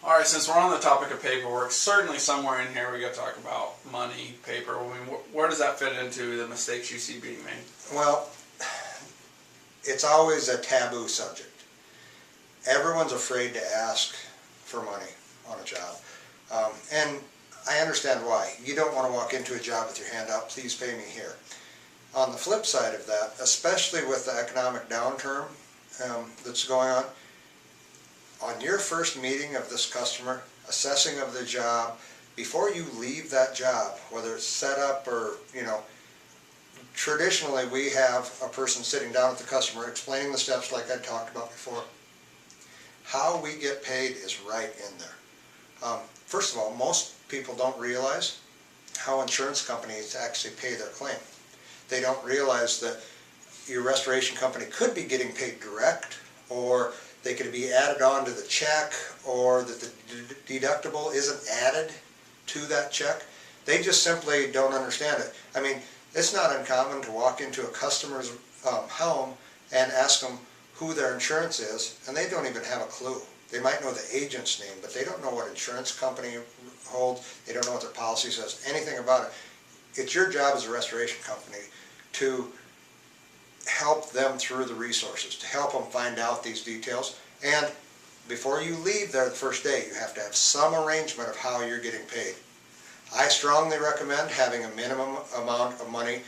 All right, since we're on the topic of paperwork, certainly somewhere in here we got to talk about money, paper. I mean, where does that fit into the mistakes you see being made? Well, it's always a taboo subject. Everyone's afraid to ask for money on a job. And I understand why. You don't want to walk into a job with your hand out, please pay me here. On the flip side of that, especially with the economic downturn that's going on your first meeting of this customer, assessing of the job, before you leave that job, whether it's set up or, traditionally we have a person sitting down with the customer explaining the steps like I talked about before. How we get paid is right in there. First of all, most people don't realize how insurance companies actually pay their claim. They don't realize that your restoration company could be getting paid direct, or they could be added on to the check, or that the deductible isn't added to that check. They just simply don't understand it. I mean, it's not uncommon to walk into a customer's home and ask them who their insurance is, and they don't even have a clue. They might know the agent's name, but they don't know what insurance company holds. They don't know what their policy says, anything about it. It's your job as a restoration company to help them through the resources, to help them find out these details. And before you leave there the first day, you have to have some arrangement of how you're getting paid. I strongly recommend having a minimum amount of money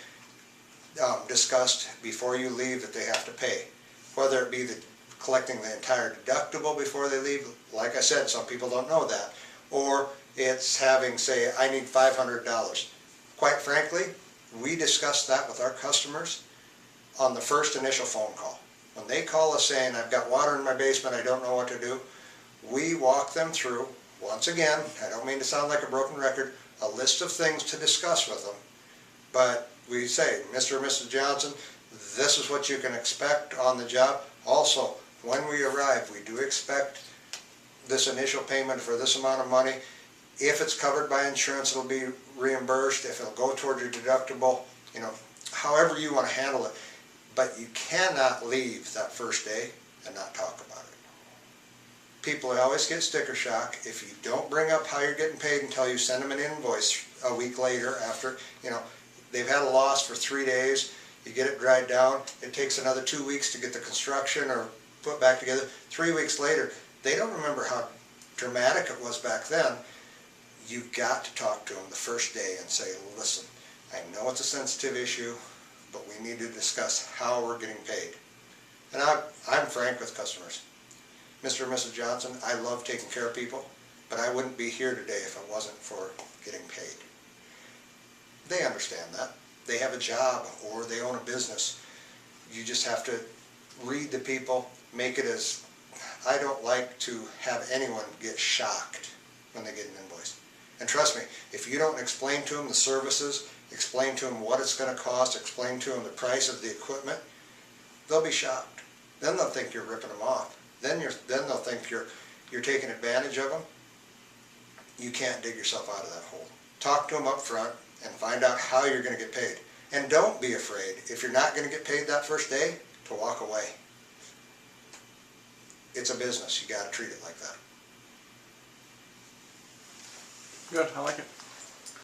discussed before you leave that they have to pay. Whether it be collecting the entire deductible before they leave, like I said, some people don't know that, or it's having, say, I need $500. Quite frankly, we discuss that with our customers on the first initial phone call. When they call us saying, I've got water in my basement, I don't know what to do, we walk them through, once again, I don't mean to sound like a broken record, a list of things to discuss with them. But we say, Mr. or Mrs. Johnson, this is what you can expect on the job. Also, when we arrive, we do expect this initial payment for this amount of money. If it's covered by insurance, it'll be reimbursed. If it'll go toward your deductible, however you want to handle it. But you cannot leave that first day and not talk about it. People always get sticker shock if you don't bring up how you're getting paid until you send them an invoice a week later after, they've had a loss for 3 days. You get it dried down. It takes another 2 weeks to get the construction or put back together. 3 weeks later, they don't remember how dramatic it was back then. You've got to talk to them the first day and say, listen, I know it's a sensitive issue, but we need to discuss how we're getting paid. And I'm frank with customers. Mr. and Mrs. Johnson, I love taking care of people, but I wouldn't be here today if it wasn't for getting paid. They understand that. They have a job or they own a business. You just have to read the people, make it as, I don't like to have anyone get shocked when they get an invoice. And trust me, if you don't explain to them the services, explain to them what it's going to cost, explain to them the price of the equipment, they'll be shocked. Then they'll think you're ripping them off. Then they'll think you're taking advantage of them. You can't dig yourself out of that hole. Talk to them up front and find out how you're going to get paid. And don't be afraid, if you're not going to get paid that first day, to walk away. It's a business. You got to treat it like that. Good, I like it.